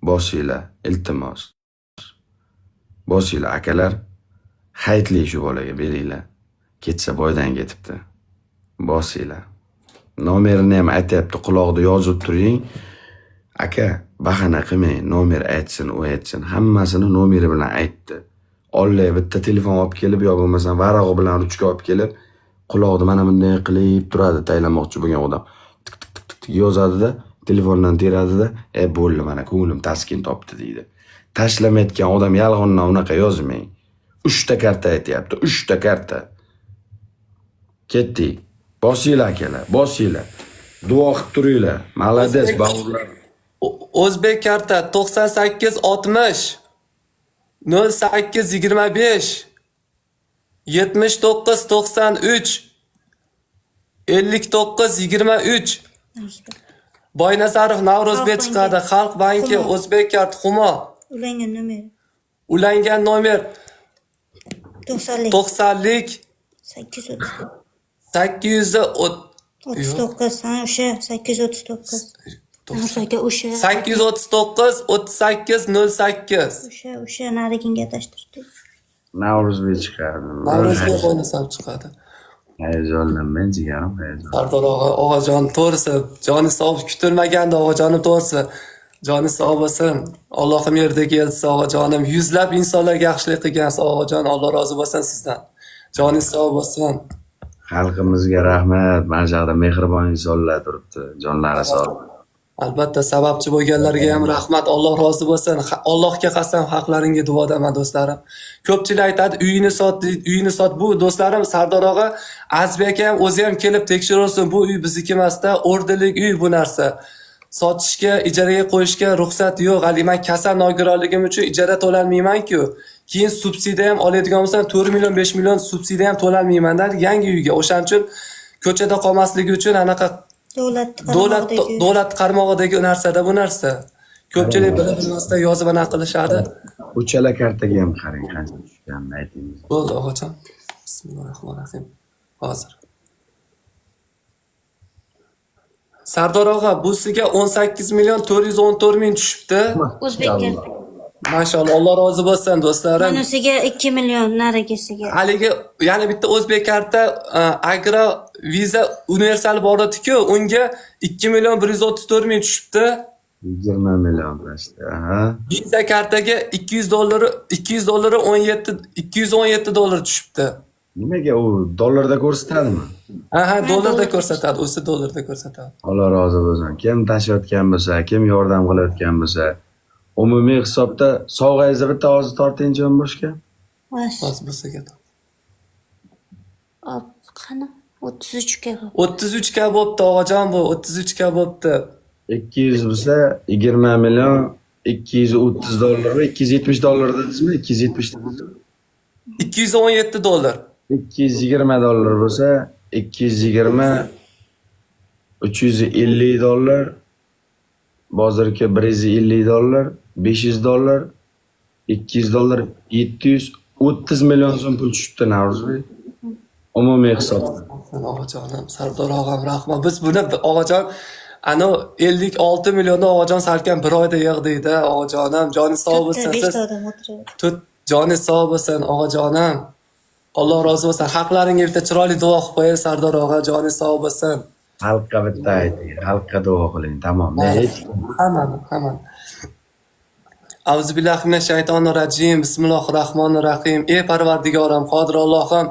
Bosinglar, iltimos. Bosinglar, akalar, haytli shu bolaga beringlar. Ketsa boydan ketibdi. Bosinglar. Nomerini ham aytyapti, quloqda yozib turing. Aka, bahana qilmang, nomer aytsin, u aytsin. Hammasini nomeri bilan aytdi. Ollay bitta telefon olib kelib, yo bo'lmasa varag'i bilan ruchka olib kelib, quloqda mana bunday qilib turadi, taylamoqchi bo'lgan odam. Tik tik tik tik yozadi-da, telefondan teradida, bo'ldi, mana ko'nglim taskin topdi deydi. Tashlamayotgan odam yolg'ondan unaqa yozmang. 3 ta karta aytyapti, 3 ta karta. Ketdik. Bosinglar akalar, bosinglar. Duo qilib turinglar. Malades bavurlar. O'zbek karta 98 60 08 25 79 93 59 23 Boynazarov Navro'zbek chiqadi. Xalq banki O'zbek kart Humo. Ulangan nomer. Ulangan nomer 90lik. 90lik 839. 800 ha, o'sha 839. O'sha 839 38 08 o'sha nariginga tashtirdik. Navro'zbek chiqadi. Navro'zbek Boynazarov chiqadi. Hayajonlanmang jigarim, hayajon. Sardor og'ajon to'g'risi, joni sog' kutilmaganda og'ajonim to'g'risi. Joni sog' bo'lsin. Allohim yerdagi elchisi og'ajonim. Yuzlab insonlarga yaxshilik qilgansiz og'ajon. Alloh rozi bo'lsin sizdan. Joningiz sog' bo'lsin. Xalqimizga rahmat. Mana shu yerda mehribon insonlar turibdi. Jonlari sog'. Albatta sababchi bo'lganlarga ham rahmat. Alloh rozi bo'lsin. Allohga qasam haqlaringga duodaman do'stlarim. Ko'pchilik aytadi, uyini sot. Bu do'stlarim Sardor og'a, Azbek ham o'zi ham kelib tekshirsin. Bu uy bizniki emasda, o'rdilik uy bu narsa. Sotishga, ijaraga qo'yishga ruxsat yo'q. Hali men kasal nogironligim uchun ijara to'lanmayman-ku. Keyin subsidiya ham oladigan bo'lsam 4 million 5 million subsidiya ham to'lanmayman-da yangi uyga. O'shaning uchun ko'chada qolmasligi uchun anaqa davlat qarmog'idagi narsada bu narsa. Ko'pchilik bilmasdan yozib anaqa qilishadi. Uchala kartaga ham qarang, qancha tushganini aytingiz. Bo'ldi og'ajon. Bismillahirrohmanirrohim. Hozir. Sardor og'a, busiga 18 million 414 ming tushibdi. O'zbekka. Mashalloh, Alloh rozi bo'lsin do'stlarim. Bunisiga 2 million narigisiga. Haligi yana bitta o'zbek karta agro viza universal bor edi-ku, unga 2 million 134 ming tushibdi. 20 million tashdi. Aha. Viza kartaga 200 dollari 217 dollar tushibdi. Nimaga u dollarda ko'rsatadimi? Aha, dollarda ko'rsatadi, o'zi dollarda ko'rsatadi. Alloh rozi bo'lsin. Kim tashlayotgan bo'lsa, kim yordam qilayotgan bo'lsa, umumiy hisobda sog'ayingizda bitta ovoz tortinchi boshqa. Bas bo'lsa-ga. Qani 33 ga. 33 ga bo'pti og'ajon, bu 33 ga bo'pti. 200 bo'lsa 20 million 230 dollar va 270 dollar dedingizmi? 270 dedingizmi? 217 dollar. 220 dollar bo'lsa 220 350 dollar, bozorga 150 dollar, 500 dollar, 200 dollar, 730 million so'm pul tushibdi Navro'zbek. Umumiy hisobda. Og'ajonim, Sardor og'am rahmat. Biz buni og'ajon ana 56 millionni og'ajon salkam bir oyda yig'dikda og'ajonim. Joni sog' bo'lsin siz. Joni sog' bo'lsin og'ajonim. Alloh rozi bo'lsin. Haqlaringga bitta chiroyli duo qilib qo'ying Sardor og'a, joni sog' bo'lsin. Xalqqa bitta ayting, xalqqa duo qiling, tamom. Hamma. Auzubillahi minash shaytonir rajim. Bismillahirrohmanirrohim. Ey Parvardigorim, Qodir Allohim,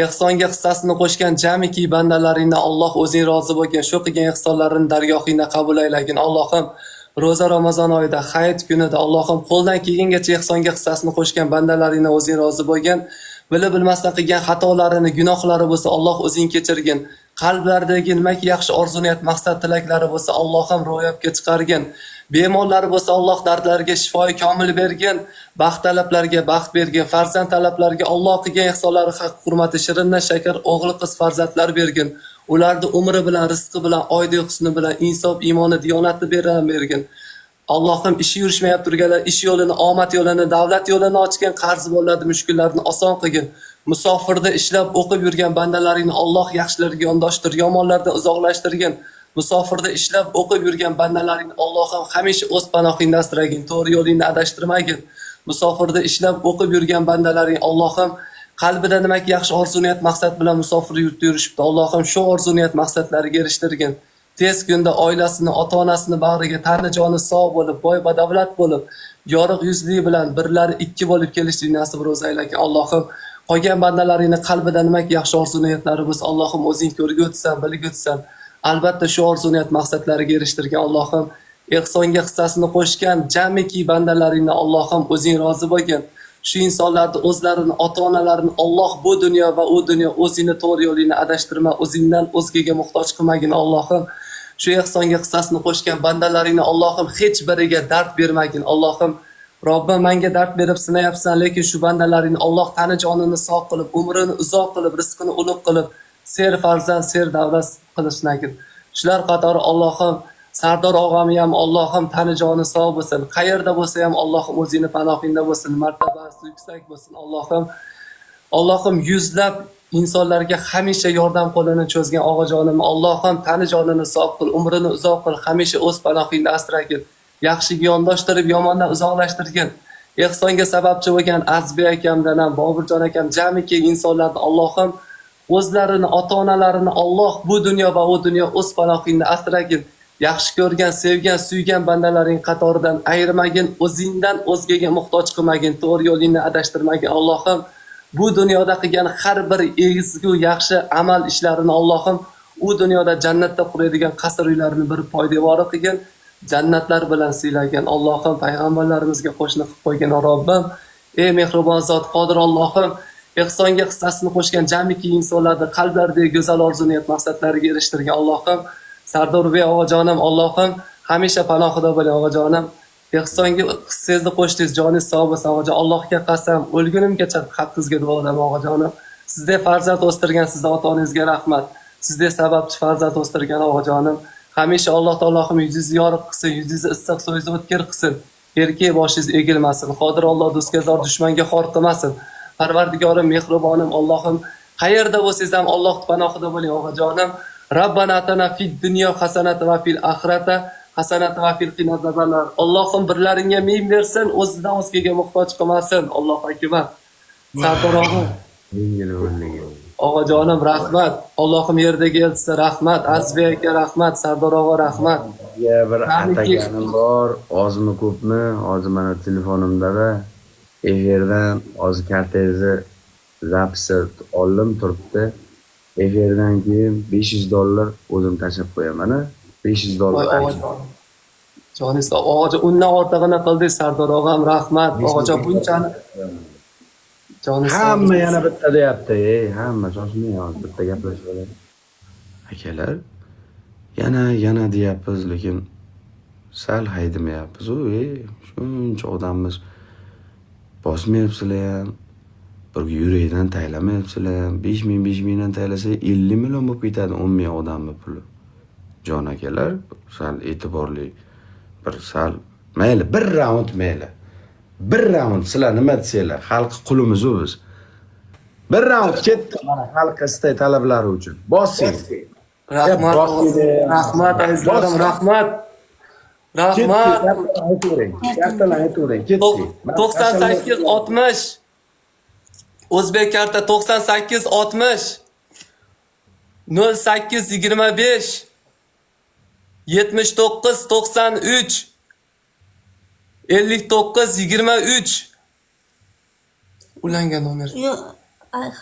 ehsonga hissasini qo'shgan jamiki bandalaringdan Alloh o'zing rozi bo'lgin. Shu qilgan ehsonlarini dargohingda qabul aylagin. Allohim, roza Ramazon oyida, hayit kunida Allohim qo'ldan kelgancha ehsonga hissasini qo'shgan bandalaringdan o'zing rozi bo'lgin. Bilib bilmasdan qilgan xatolarini, gunohlari bo'lsa Alloh o'zing kechirgin. Qalblaridagi nimaki yaxshi orzu niyat, maqsad tilaklari bo'lsa Allohim ro'yobga chiqargin. Bemorlari bo'lsa Alloh dardlariga shifoi komil bergin. Baxt talablarga baxt bergin. Farzand talablariga Alloh qilgan ehsonlari haq hurmati shirindan shakar o'g'il qiz farzandlar bergin. Ularni umri bilan, rizqi bilan, oyda husni bilan, insof, iymoni, diyonatni bergin. Allohim ishi yurishmayap turganlar ish yo'lini, omad yo'lini, davlat yo'lini ochgan, qarzi bo'ladi, mushkullarini oson qilgin. Musofirda ishlab o'qib yurgan bandalaringni Alloh yaxshilariga yondashtir, yomonlardan uzoqlashtirgin. musofirda ishlab o'qib yurgan bandalaring Allohim hamisha o'z panohingda asragin, to'g'ri yo'lingni adashtirmagin. Musofirda ishlab o'qib yurgan bandalaring Allohim qalbida nimaki yaxshi orzu niyat maqsad bilan musofir yurtda yurishibdi. Allohim shu orzu niyat maqsadlariga erishtirgin. Tez kunda oilasini, ota-onasini bag'riga tani joni sog' bo'lib, boy badavlat bo'lib, yorug' yuzli bilan birlari ikki bo'lib kelishlik nasib ro'za aylagan. Allohim qolgan bandalaringni qalbida nimaki yaxshi orzu niyatlari bo'lsa, Allohim o'zing ko'rib o'tsan, bilib o'tsan. Albatta shu orzu niyat maqsadlariga erishtirgan. Allohim ehsonga hissasini qo'shgan jamiki bandalaringni Allohim o'zing rozi bo'lgin. Shu insonlarni o'zlarini, ota-onalarini Alloh bu dunyo va u dunyo o'zini to'g'ri yo'lini adashtirma, o'zingdan o'zgaga muhtoj qilmagin. Allohim shu ehsonga hissasini qo'shgan bandalaringni Allohim hech biriga dard bermagin. Allohim Robbim menga dard berib sinayapsan, lekin shu bandalaringni Alloh tani jonini sog' qilib, umrini uzoq qilib, rizqini ulug' qilib, ser farzand, ser davlat qilishnakin. Shular qatori Allohim Sardor og'am ham Allohim tani joni sog' bo'lsin. Qayerda bo'lsa ham Allohim o'zini panohingda bo'lsin, martabasi yuksak bo'lsin. Allohim yuzlab insonlarga hamisha yordam qo'lini cho'zgan og'ajonim Allohim tani jonini sog' qil, umrini uzoq qil, hamisha o'z panohingda asragin. Yaxshiga yondashtirib, yomondan uzoqlashtirgin. Ehsonga sababchi bo'lgan Azbi akamdan ham, Boburjon akam jamiki insonlarni Allohim o'zlarini, ota-onalarini Alloh bu dunyo va u dunyo o'z panohingda asragin. Yaxshi ko'rgan, sevgan, suygan bandalaring qatoridan ayirmagin, o'zingdan o'zgaga muhtoj qilmagin, to'g'ri yo'lingni adashtirmagin. Allohim bu dunyoda qilgan har bir ezgu, yaxshi amal ishlarini Allohim u dunyoda jannatda quradigan qasr uylarini bir poydevori qilgin, jannatlar bilan siylagin. Allohim payg'ambarlarimizga qo'shni qilib qo'ygan Robbim, ey mehribon zot, qodir Allohim ehsonga hissasini qo'shgan jamiki insonlarni qalblaridagi go'zal orzu niyat maqsadlariga erishtirgan. Allohim Sardorbek og'ajonim Allohim hamisha panohida bo'ling og'ajonim. Ehsonga hissangizni qo'shdingiz, joningiz sog' bo'lsin og'ajon. Allohga qasam, o'lgunimgacha haqqingizga duolaman og'ajonim. Sizdek farzand o'stirgan sizning ota-onangizga rahmat. Sizdek sababchi farzand o'stirgan og'ajonim. Hamisha Alloh taolohim yuzingizni yorug' qilsin, yuzingizni issiq, so'zingizni o'tkir qilsin. Erkak boshingiz egilmasin. Qodir Alloh do'stga zor, dushmanga xor qilmasin. Parvardigorim mehribonim Allohim qayerda bo'lsangiz ham Alloh panohida bo'ling og'ajonim. Rabbana atana fid dunyo hasanatan va fil oxirati hasanatan va qina azobannar. Allohim birlaringga ming bersin, o'zidan o'zgaga muhtoj qilmasin. Allohu akbar. Sardor og'a. Og'ajonim rahmat. Allohim yerdagi elchisi rahmat. Azbi aka rahmat. Sardor og'a rahmat. Ya bir ataganim bor, ozmi ko'pmi? Hozir mana telefonimda efirdan hozir kartangizni zapisi oldim turibdi. Efirdan keyin $500 o'zim tashab qo'yaman. $500. Joningiz og'ajon, undan ortig'ini qildingiz Sardor og'am rahmat. Og'ajon bunchani joningiz hamma yana bitta deyapti, hamma shoshmay hozir bitta gaplashib olaylik. Akalar, yana deyapmiz, lekin sal haydamayapmiz. Shuncha odammiz bosmayapsizlar ham. Bir yurakdan taylamayapsizlar ham. 5000 dan taylasa 50 million bo'lib ketadi 10 ming odamni puli. Jon akalar, sal e'tiborli. Mayli, bir raund mayli. Bir raund sizlar nima desanglar, xalq qulimiz biz. Bir raund ketdi mana xalq istak talablari uchun. Bossing. Rahmat. Rahmat azizlarim, rahmat. Rahmat. Kartalar aytavering, ketdi. 9860 O'zbek karta 9860 0825 7993 5923 ulangan nomer. Yo'q,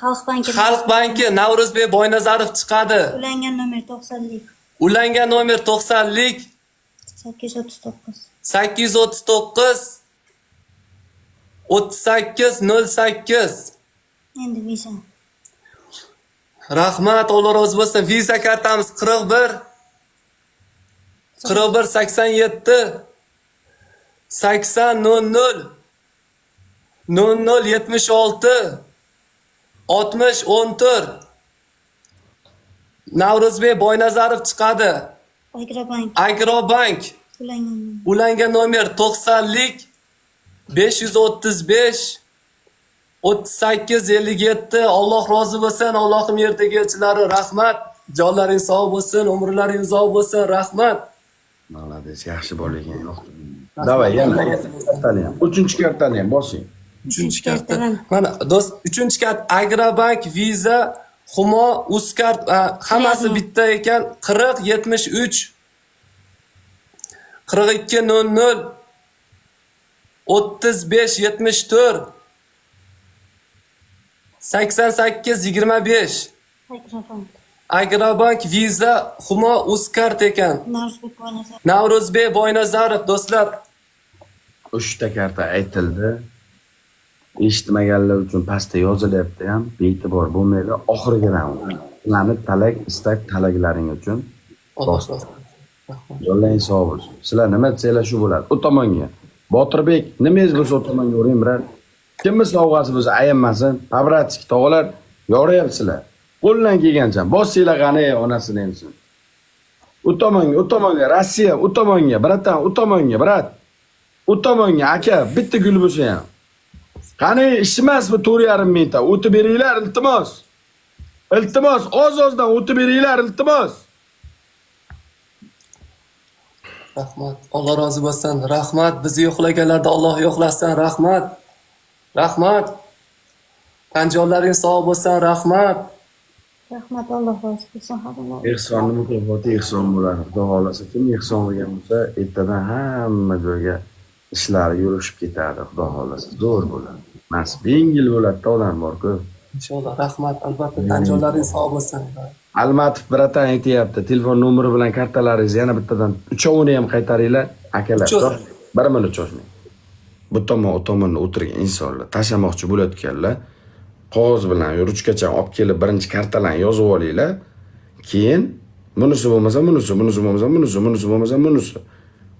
Xalq banki. Xalq banki Navruzbek Boynazarov chiqadi. Ulangan nomer 90lik. Ulangan nomer 90lik 839. 839 3808. Endi viza. Rahmat, Alloh rozi bo'lsin. Visa kartamiz 41 87 80 00 0076 60 14 Navruzbek Boynazarov chiqadi. Agrobank. Agrobank ulangan nomer 90lik 535 3857. Alloh rozi bo'lsin. Allohim yerdagi elchilari rahmat. Jonlaring sog' bo'lsin, umrlaring uzoq bo'lsin. Rahmat. Молодец, yaxshi bola ekan. Davay, yana kartani ham. 3-kartani ham bosing. 3-karta. Mana do'st, 3-kart Agrobank, Visa, Humo, Uzcard hammasi bitta ekan. 40 73 42 00 35 74 88 25 Agrobank. Agrobank, Visa, Humo, Uzcard ekan. Narzbek Boynazar. Navruzbek Boynazarov do'stlar. 3ta karta aytildi. Eshitmaganlar uchun pastda yozilyapti ham. Bee'tibor bo'lmanglar. Oxirgi raund. Ularni talak, istak, talaklaring uchun bosdim. Yo'llang sog' bo'lsin. Sizlar nima desanglar shu bo'ladi. U tomonga. Botirbek, nimangiz bo'lsa o tomonga o'ring birar. Kimni sovg'asi bo'lsa ayammasin. Pabratik tog'alar yorayapsizlar. Qo'ldan kelgancha bossinglar qani onasini emsin. U tomonga, Rossiya, u tomonga, bratan, u tomonga, brat. U tomonga aka, bitta gul bo'lsa ham. Qani ishmas bu 4,5 minutda. O'tib beringlar iltimos. Iltimos, oz-ozdan o'tib beringlar iltimos. Rahmat. Alloh rozi bo'lsin. Rahmat. Bizni yo'qlaganlarda Alloh yo'qlasin. Rahmat. Rahmat. Tanjonlaring sog' bo'lsin. Rahmat. Rahmat, Alloh rozi bo'lsin. Hamma. Ehsonni mukofoti ehson bo'ladi. Xudo xolasa kim ehson qilgan bo'lsa, ertadan hamma joyga ishlari yurishib ketadi. Xudo xolasa zo'r bo'ladi. Nasib yengil bo'ladi, odam bor-ku. Inshaalloh. Rahmat. Albatta tanjonlaring sog' bo'lsin. Almatov bratan aytayapti. Telefon nomeri bilan kartalaringizni yana bittadan uchovini ham qaytaringlar, akalar. Bir minut cho'zmang. Bu tomon, o tomonda o'tirgan insonlar tashlamoqchi bo'layotganlar qog'oz bilan ruchkacha olib kelib birinchi kartalarni yozib olinglar. Keyin bunisi bo'lmasa bunisi, bunisi bo'lmasa bunisi, bunisi bo'lmasa bunisi.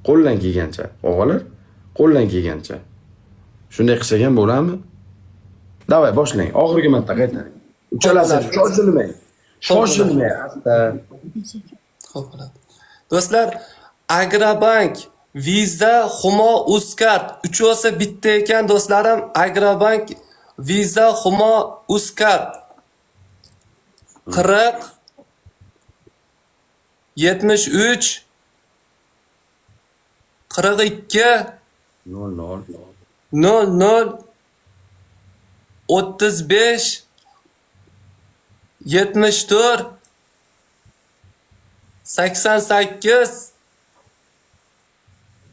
Qo'ldan kelgancha, o'g'illar, qo'ldan kelgancha. Shunday qilsak ham bo'ladimi? Davay, boshlang. Oxirgi marta qaytaring. Uchalasi shoshilmang. Shoshilmang. Xo'p, bo'ladi. Do'stlar, Agrobank, Visa, Humo, Uzcard uchovsi bitta ekan do'stlarim. Agrobank, Visa, Humo, Uzcard 40 73 42 00 00 35 74 88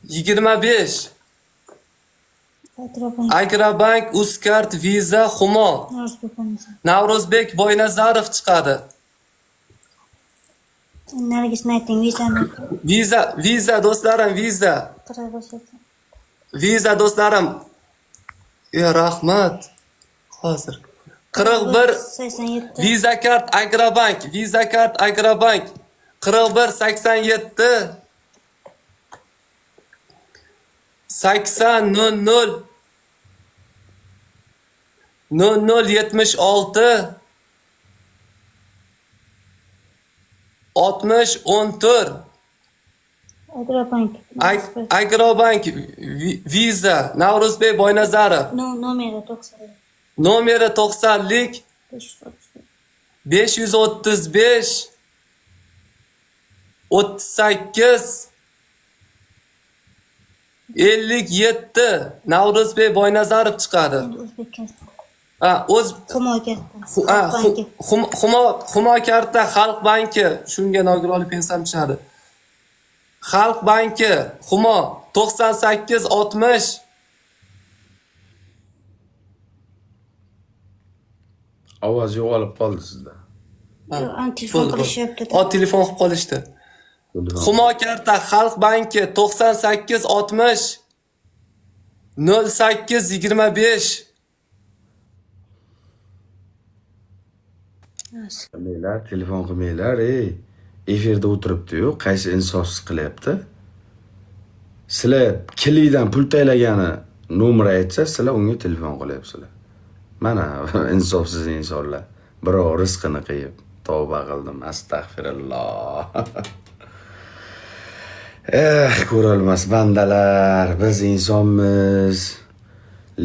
25 Agrobank. Agrobank, Uzcard, Visa, Humo, Narzbek Boynazar. Navruzbek Boynazarov chiqadi. Narigisini ayting, Vizani. Visa do'stlarim, Visa. Qira boshlasin. Visa do'stlarim. Rahmat. Hozir 41 87. Visa kart Agrobank, Visa kart Agrobank 41 87 80 00 00 76 60 14 Agrobank. Agrobank Visa Navruzbek Boynazarov Nomeri 90. nomeri 90lik 535 38 57 Navruzbek Boynazarov chiqadi. O'zbek karta. O'z Humo karta. Humo karta Xalq banki, shunga nogironlik pensiyam tushadi. Xalq banki Humo 98 60 ovoz yo'qolib qoldi sizda. Telefon qilishyapti. Telefon qilib qolishdi. Humo karta Xalq banki 98 60 08 25 Qilmanglar, telefon qilmanglar, efirda o'tiribdi-yu, qaysi insofsiz qilyapti. Sizlar kilidan pul taylagani nomer aytsa, sizlar unga telefon qilyapsizlar. Mana insofsiz insonlar. Birov rizqini qiyib, tavba qildim, astag'firulloh. Ko'rolmas bandalar, biz insonmiz,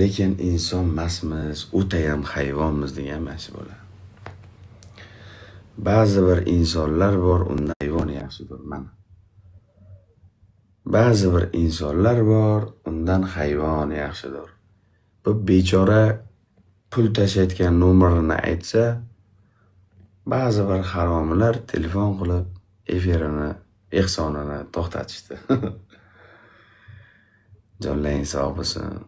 lekin inson emasmiz, o'ta ham hayvonmiz degan mana shu bo'ladi. Ba'zi bir insonlar bor, undan hayvon yaxshidir. Mana. Ba'zi bir insonlar bor, undan hayvon yaxshidir. Bu bechora pul tashayotgan nomerini aytsa, ba'zi bir haromlar telefon qilib efirini, ehsonini to'xtatishdi. Jonlaring sog' bo'lsin.